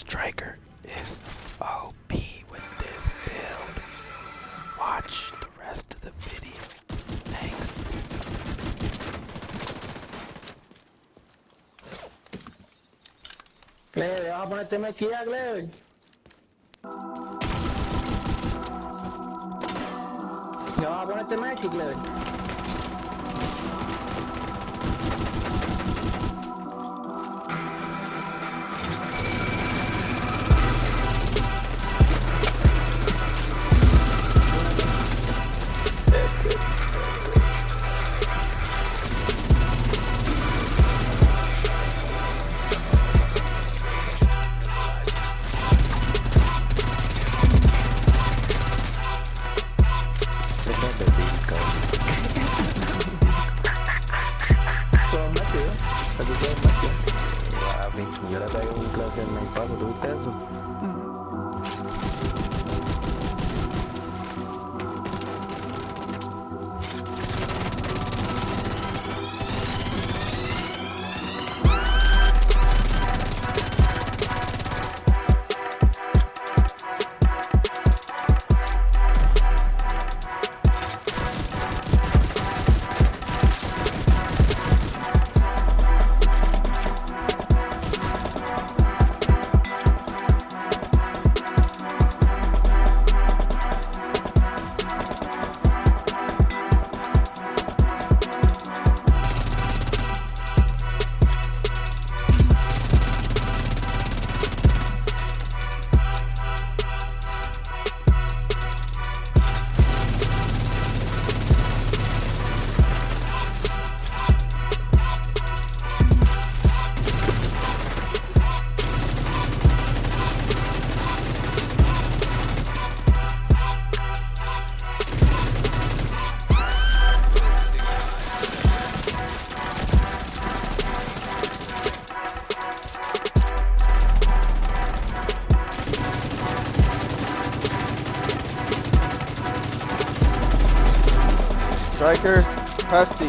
Striker is OP with this build. Watch the rest of the video. Thanks. Clever, vamos a ponerte aquí, Clever. Ya vas a ponerte aquí, Clever. Yo le traigo un clase en mi paso, ¿tú viste eso? Striker, pasty.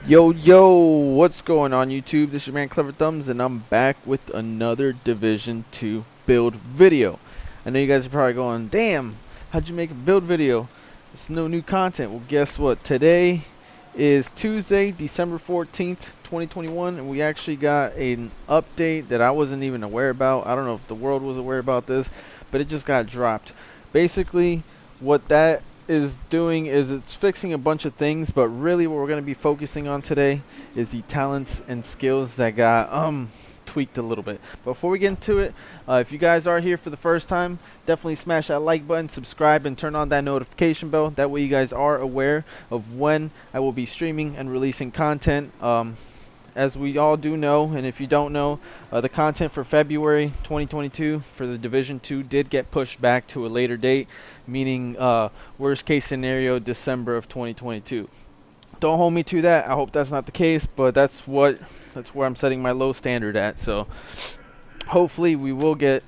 Yo, what's going on YouTube? This is your man KleverThumbs, and I'm back with another Division 2 build video. I know you guys are probably going, damn, how'd you make a build video? It's no new content. Well, guess what? Today is Tuesday, December 14th, 2021, and we actually got an update that I wasn't even aware about. I don't know if the world was aware about this, but it just got dropped. Basically, what that is doing is it's fixing a bunch of things, but really what we're going to be focusing on today is the talents and skills that got tweaked a little bit. Before we get into it, if you guys are here for the first time, definitely smash that like button, subscribe, and turn on that notification bell. That way you guys are aware of when I will be streaming and releasing content. As we all do know, and if you don't know, the content for February 2022 for the Division 2 did get pushed back to a later date, meaning worst case scenario December of 2022. Don't hold me to that. I hope that's not the case, but that's where I'm setting my low standard at. So hopefully we will get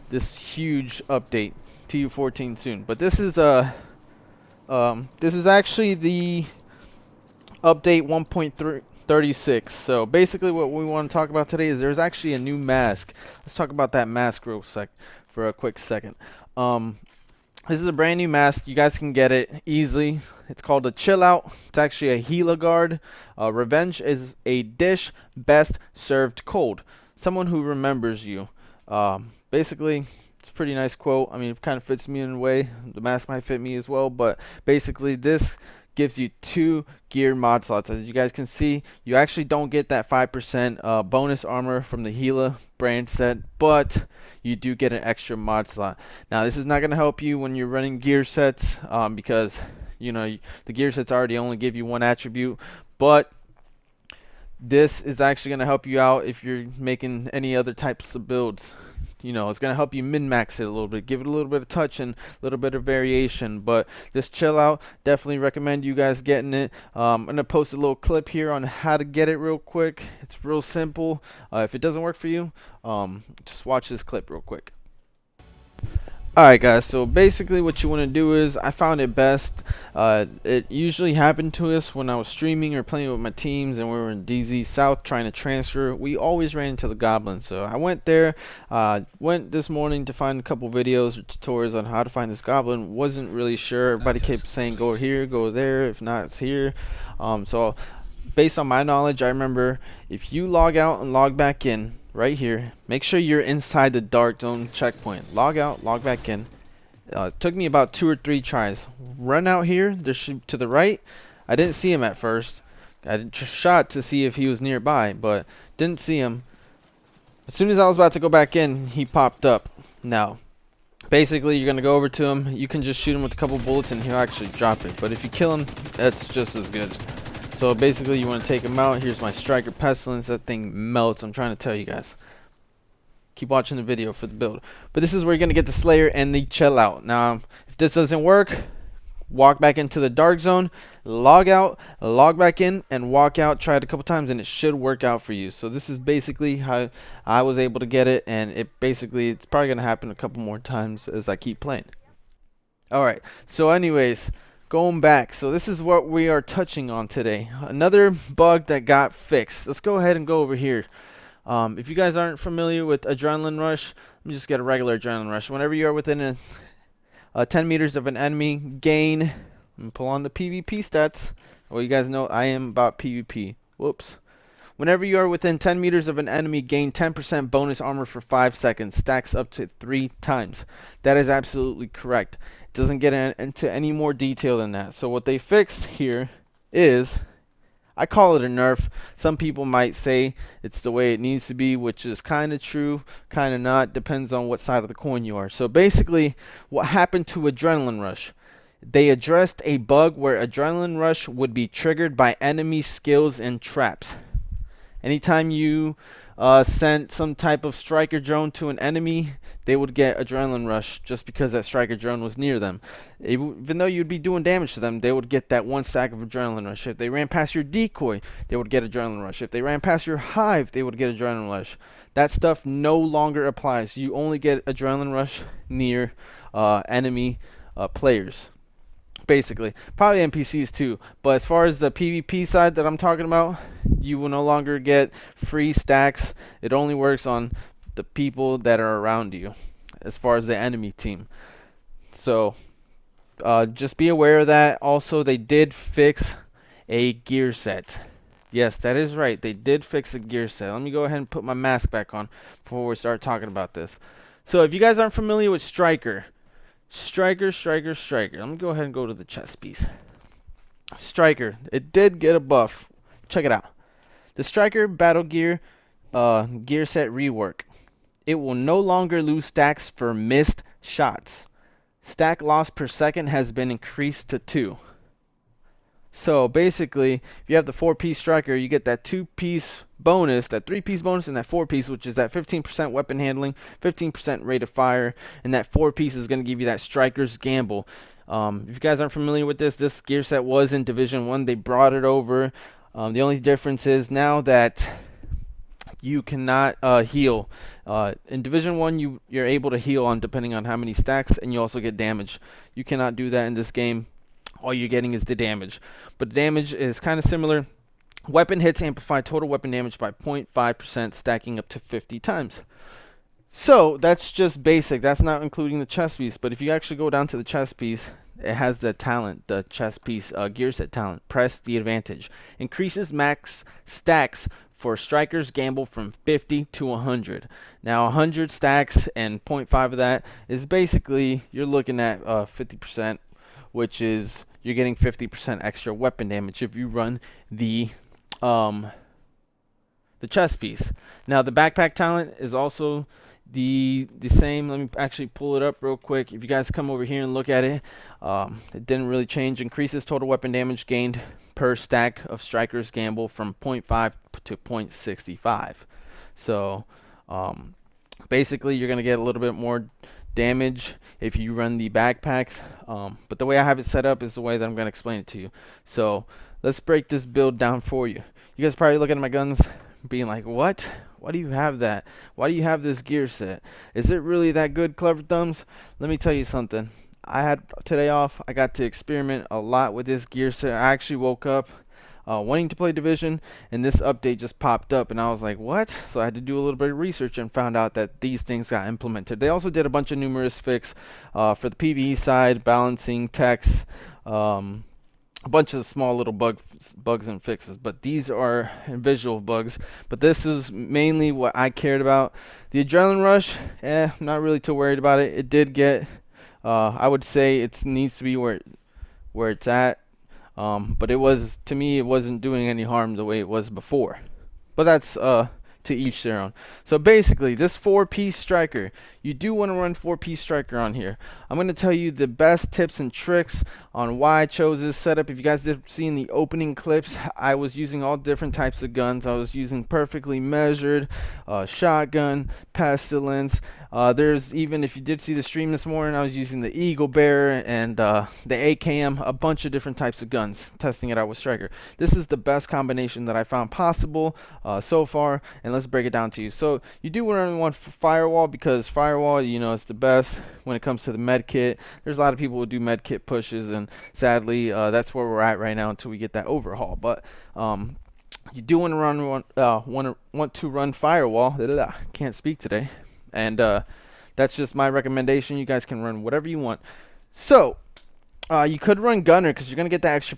this huge update, TU14 soon. But this is actually the update 1.36. So basically what we want to talk about today is there's actually a new mask. Let's talk about that mask for a quick second. This is a brand new mask. You guys can get it easily. It's called a Chill Out. It's actually a Gila guard. Revenge is a dish best served cold. Someone who remembers you. Basically, it's a pretty nice quote. I mean, it kind of fits me in a way. The mask might fit me as well, but basically this gives you 2 gear mod slots. As you guys can see, you actually don't get that 5% bonus armor from the Gila brand set, but you do get an extra mod slot. Now this is not going to help you when you're running gear sets, because you know the gear sets already only give you 1 attribute, but this is actually going to help you out if you're making any other types of builds. You know, it's going to help you min-max it a little bit, give it a little bit of touch and a little bit of variation. But this Chill Out, definitely recommend you guys getting it. I'm going to post a little clip here on how to get it real quick. It's real simple. If it doesn't work for you, just watch this clip real quick. Alright guys, so basically what you want to do is, I found it best, it usually happened to us when I was streaming or playing with my teams and we were in DZ South trying to transfer. We always ran into the goblins, so I went there, went this morning to find a couple videos or tutorials on how to find this goblin. Wasn't really sure, everybody kept saying go here, go there, if not it's here. So based on my knowledge, I remember if you log out and log back in right here, make sure you're inside the dark zone checkpoint. Log out, log back in. It took me about 2 or 3 tries. Run out here, there should to the right. I didn't see him at first. I shot to see if he was nearby, but didn't see him. As soon as I was about to go back in, he popped up. Now, basically, you're gonna go over to him. You can just shoot him with a couple bullets, and he'll actually drop it. But if you kill him, that's just as good. So basically you want to take him out. Here's my striker pestilence. That thing melts. I'm trying to tell you guys. Keep watching the video for the build. But this is where you're going to get the Slayer and the chill out. Now if this doesn't work, walk back into the dark zone, log out, log back in, and walk out. Try it a couple times and it should work out for you. So this is basically how I was able to get it, and it's probably going to happen a couple more times as I keep playing. Alright, so anyways, going back, so this is what we are touching on today. Another bug that got fixed. Let's go ahead and go over here. If you guys aren't familiar with adrenaline rush, let me just get a regular adrenaline rush. Whenever you are within 10 meters of an enemy, gain, and pull on the PvP stats. Well, you guys know I am about PvP. Whoops. Whenever you are within 10 meters of an enemy, gain 10% bonus armor for 5 seconds. Stacks up to 3 times. That is absolutely correct. It doesn't get into any more detail than that. So what they fixed here is, I call it a nerf. Some people might say it's the way it needs to be, which is kind of true, kind of not. Depends on what side of the coin you are. So basically, what happened to Adrenaline Rush? They addressed a bug where Adrenaline Rush would be triggered by enemy skills and traps. Anytime you sent some type of striker drone to an enemy, they would get adrenaline rush just because that striker drone was near them. Even though you'd be doing damage to them, they would get that 1 stack of adrenaline rush. If they ran past your decoy, they would get adrenaline rush. If they ran past your hive, they would get adrenaline rush. That stuff no longer applies. You only get adrenaline rush near enemy players. Basically, probably NPCs too, but as far as the PvP side that I'm talking about, you will no longer get free stacks. It only works on the people that are around you as far as the enemy team. So just be aware of that. Also, they did fix a gear set. Yes, that is right, they did fix a gear set. Let me go ahead and put my mask back on before we start talking about this. So if you guys aren't familiar with Striker, Let me go ahead and go to the chest piece. Striker, it did get a buff. Check it out. The Striker battle gear gear set rework. It will no longer lose stacks for missed shots. Stack loss per second has been increased to 2. So basically, if you have the 4-piece Striker, you get that 2-piece bonus, that 3-piece bonus, and that 4-piece, which is that 15% weapon handling, 15% rate of fire, and that 4-piece is going to give you that Striker's Gamble. If you guys aren't familiar with this gear set was in Division 1. They brought it over. The only difference is now that you cannot heal. In Division 1, you're able to heal on depending on how many stacks, and you also get damage. You cannot do that in this game. All you're getting is the damage. But the damage is kind of similar. Weapon hits amplify total weapon damage by 0.5%, stacking up to 50 times. So that's just basic. That's not including the chest piece. But if you actually go down to the chest piece, it has the talent, the chest piece gear set talent. Press the advantage. Increases max stacks for Striker's Gamble from 50 to 100. Now 100 stacks and 0.5 of that is basically, you're looking at 50%, which is you're getting 50% extra weapon damage if you run the chest piece. Now the backpack talent is also the same. Let me actually pull it up real quick. If you guys come over here and look at it, it didn't really change. Increases total weapon damage gained per stack of Striker's Gamble from 0.5 to 0.65. So basically you're going to get a little bit more damage if you run the backpacks, but the way I have it set up is the way that I'm going to explain it to you. So let's break this build down for you. You guys probably looking at my guns being like, what Why do you have that? Why do you have this gear set? Is it really that good, KleverThumbs? Let me tell you something. I had today off. I got to experiment a lot with this gear set. I actually woke up wanting to play Division, and this update just popped up, and I was like, what? So I had to do a little bit of research and found out that these things got implemented. They also did a bunch of numerous fix for the PvE side, balancing, text, a bunch of small little bugs and fixes, but these are visual bugs. But this is mainly what I cared about. The adrenaline rush, I'm not really too worried about it. It did get, I would say it needs to be where it's at. But it was, to me, it wasn't doing any harm the way it was before. But that's to each their own. So basically, this 4-piece striker, you do want to run 4-piece striker on here. I'm going to tell you the best tips and tricks on why I chose this setup. If you guys did see in the opening clips, I was using all different types of guns. I was using perfectly measured, shotgun, pestilence. There's even, if you did see the stream this morning, I was using the Eagle Bearer and the AKM, a bunch of different types of guns, testing it out with striker. This is the best combination that I found possible so far, and let's break it down to you. So you do want firewall, because firewall, you know, it's the best when it comes to the med kit. There's a lot of people who do med kit pushes, and sadly that's where we're at right now until we get that overhaul. But you do want to run firewall. Can't speak today. And that's just my recommendation. You guys can run whatever you want. So you could run gunner, because you're going to get that extra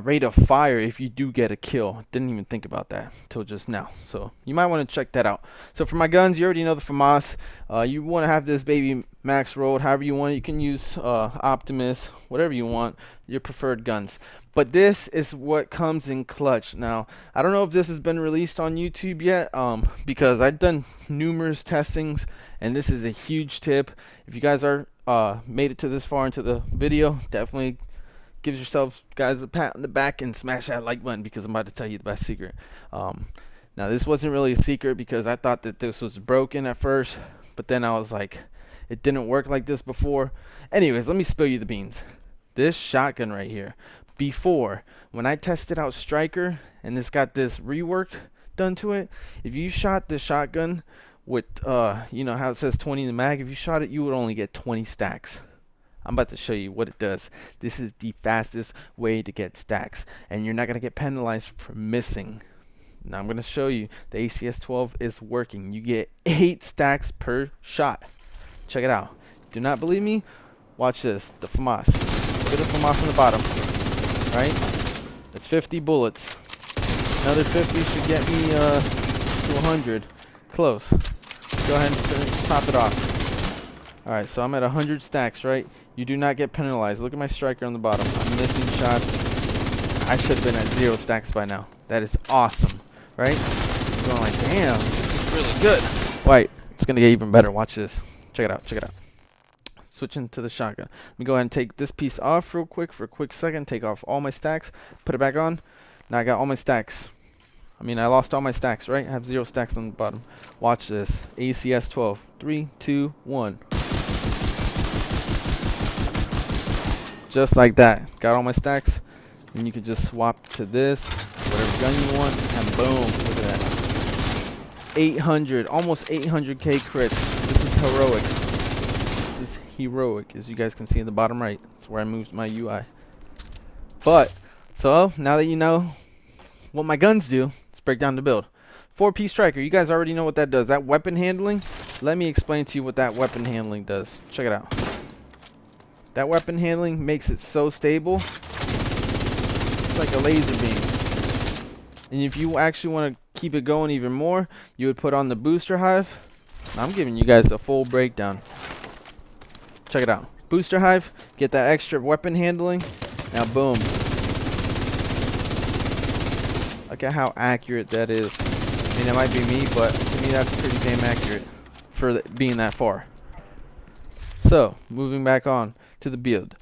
rate of fire if you do get a kill. Didn't even think about that till just now. So you might want to check that out. So for my guns, you already know the FAMAS. You want to have this baby max rolled however you want. You can use Optimus, whatever you want, your preferred guns. But this is what comes in clutch. Now, I don't know if this has been released on YouTube yet, because I've done numerous testings, and this is a huge tip. If you guys are made it to this far into the video, definitely give yourselves guys a pat on the back and smash that like button, because I'm about to tell you the best secret. Now, this wasn't really a secret because I thought that this was broken at first, but then I was like, it didn't work like this before. Anyways, let me spill you the beans. This shotgun right here, before, when I tested out striker and this got this rework done to it, if you shot the shotgun with you know how it says 20 in the mag, if you shot it, you would only get 20 stacks. I'm about to show you what it does. This is the fastest way to get stacks, and you're not going to get penalized for missing. Now I'm going to show you the ACS-12 is working. You get 8 stacks per shot. Check it out. Do not believe me? Watch this. The FAMAS. Look at the FAMAS on the bottom. Right? That's 50 bullets. Another 50 should get me to 100. Close. Go ahead and top it off. Alright, so I'm at 100 stacks, right? You do not get penalized. Look at my striker on the bottom. I'm missing shots. I should have been at 0 stacks by now. That is awesome, right? I'm going like, damn, this is really good. Wait, it's going to get even better. Watch this. Check it out. Check it out. Switching to the shotgun. Let me go ahead and take this piece off real quick for a quick second. Take off all my stacks. Put it back on. Now I got all my stacks. I mean, I lost all my stacks, right? I have 0 stacks on the bottom. Watch this. ACS-12. 3, 2, 1. Just like that. Got all my stacks. And you can just swap to this. Whatever gun you want. And boom. Look at that. 800. Almost 800k crits. This is heroic. This is heroic, as you guys can see in the bottom right. That's where I moved my UI. But, so, now that you know what my guns do, let's break down the build. 4-piece striker. You guys already know what that does. That weapon handling, let me explain to you what that weapon handling does. Check it out. That weapon handling makes it so stable. It's like a laser beam. And if you actually want to keep it going even more, you would put on the booster hive. I'm giving you guys the full breakdown. Check it out. Booster hive, get that extra weapon handling. Now boom. Look at how accurate that is. I mean, it might be me, but to me that's pretty damn accurate for being that far. So, moving back on to the build.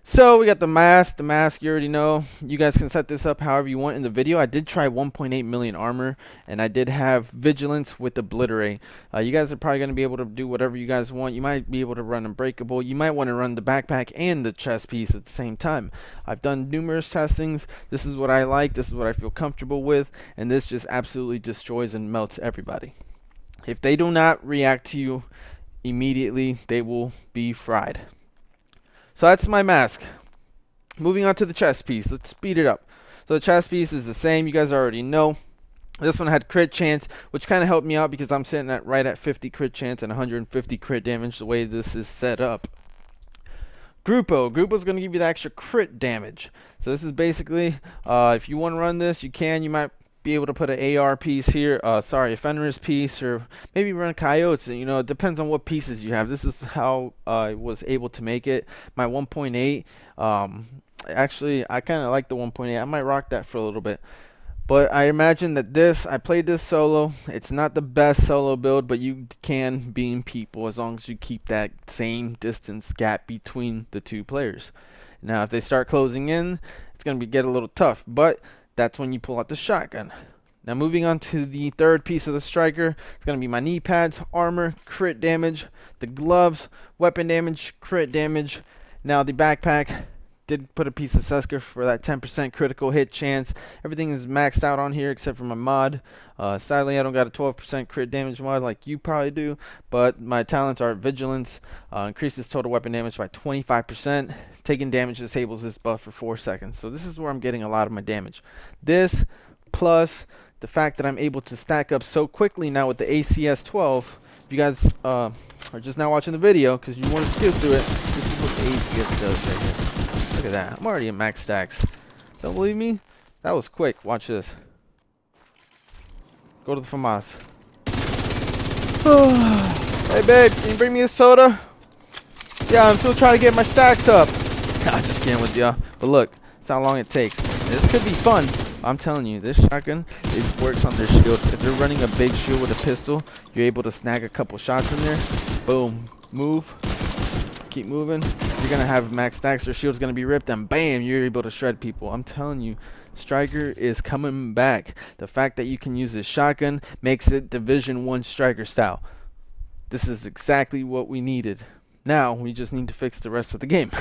So, we got the mask. The mask, you already know. You guys can set this up however you want in the video. I did try 1.8 million armor, and I did have vigilance with obliterate. You guys are probably going to be able to do whatever you guys want. You might be able to run unbreakable. You might want to run the backpack and the chest piece at the same time. I've done numerous testings. This is what I like. This is what I feel comfortable with, and this just absolutely destroys and melts everybody. If they do not react to you immediately, they will be fried. So that's my mask. Moving on to the chest piece. Let's speed it up. So the chest piece is the same. You guys already know. This one had crit chance, which kind of helped me out because I'm sitting at right at 50 crit chance and 150 crit damage the way this is set up. Grupo is going to give you the extra crit damage. So this is basically, if you want to run this, you can. You might be able to put an AR piece here, a Fenris piece, or maybe run Coyotes. You know, it depends on what pieces you have. This is how I was able to make it. My 1.8, actually, I kind of like the 1.8. I might rock that for a little bit. But I imagine that I played this solo. It's not the best solo build, but you can beam people as long as you keep that same distance gap between the two players. Now, if they start closing in, it's going to get a little tough, but that's when you pull out the shotgun. Now, moving on to the third piece of the striker, it's going to be my knee pads, armor, crit damage, the gloves, weapon damage, crit damage. Now, the backpack. Did put a piece of Sesker for that 10% critical hit chance. Everything is maxed out on here except for my mod. Sadly, I don't got a 12% crit damage mod like you probably do, but my talents are Vigilance, increases total weapon damage by 25%. Taking damage disables this buff for 4 seconds. So this is where I'm getting a lot of my damage. This plus the fact that I'm able to stack up so quickly now with the ACS 12. If you guys are just now watching the video because you want to skip through it, this is what the ACS does right here. Look at that. I'm already at max stacks. Don't believe me? That was quick. Watch this. Go to the FAMAS. Hey, babe. Can you bring me a soda? Yeah, I'm still trying to get my stacks up. I'm just kidding with y'all. But look, that's how long it takes. This could be fun. I'm telling you, this shotgun, it works on their shield. If they're running a big shield with a pistol, you're able to snag a couple shots in there. Boom. Move. Keep moving. You're gonna have max stacks. Their shield's gonna be ripped, and bam, you're able to shred people. I'm telling you, Striker is coming back. The fact that you can use this shotgun makes it Division 1 Striker style. This is exactly what we needed. Now we just need to fix the rest of the game.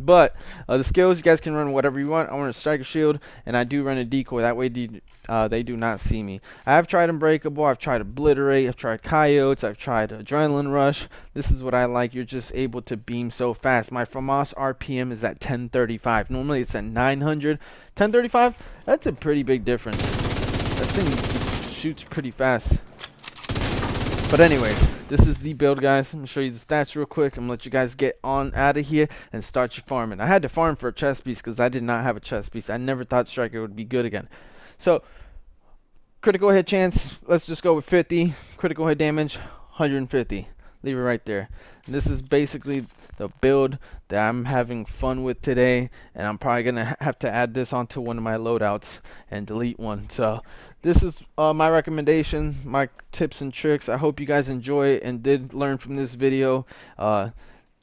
But the skills, you guys can run whatever you want. I want a Striker shield, and I do run a decoy. That way they do not see me. I have tried Unbreakable. I've tried Obliterate. I've tried Coyotes. I've tried Adrenaline Rush. This is what I like. You're just able to beam so fast. My FAMAS RPM is at 1035. Normally it's at 900. 1035? That's a pretty big difference. That thing shoots pretty fast. But anyways, this is the build, guys. I'm going to show you the stats real quick. I'm going to let you guys get on out of here and start your farming. I had to farm for a chest piece because I did not have a chest piece. I never thought Striker would be good again. So, critical hit chance, let's just go with 50. Critical hit damage, 150. Leave it right there. And this is basically the build that I'm having fun with today, and I'm probably gonna have to add this onto one of my loadouts and delete one. So this is my recommendation, my tips and tricks. I hope you guys enjoy it and did learn from this video.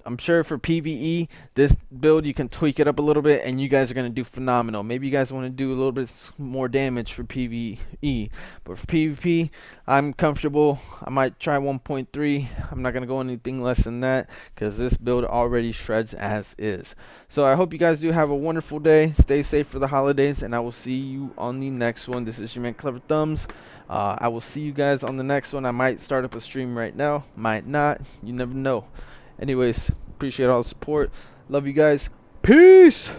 I'm sure for PvE, this build you can tweak it up a little bit and you guys are going to do phenomenal. Maybe you guys want to do a little bit more damage for PvE. But for PvP, I'm comfortable. I might try 1.3. I'm not going to go anything less than that because this build already shreds as is. So I hope you guys do have a wonderful day. Stay safe for the holidays, and I will see you on the next one. This is your man KleverThumbs. I will see you guys on the next one. I might start up a stream right now. Might not. You never know. Anyways, appreciate all the support. Love you guys. Peace!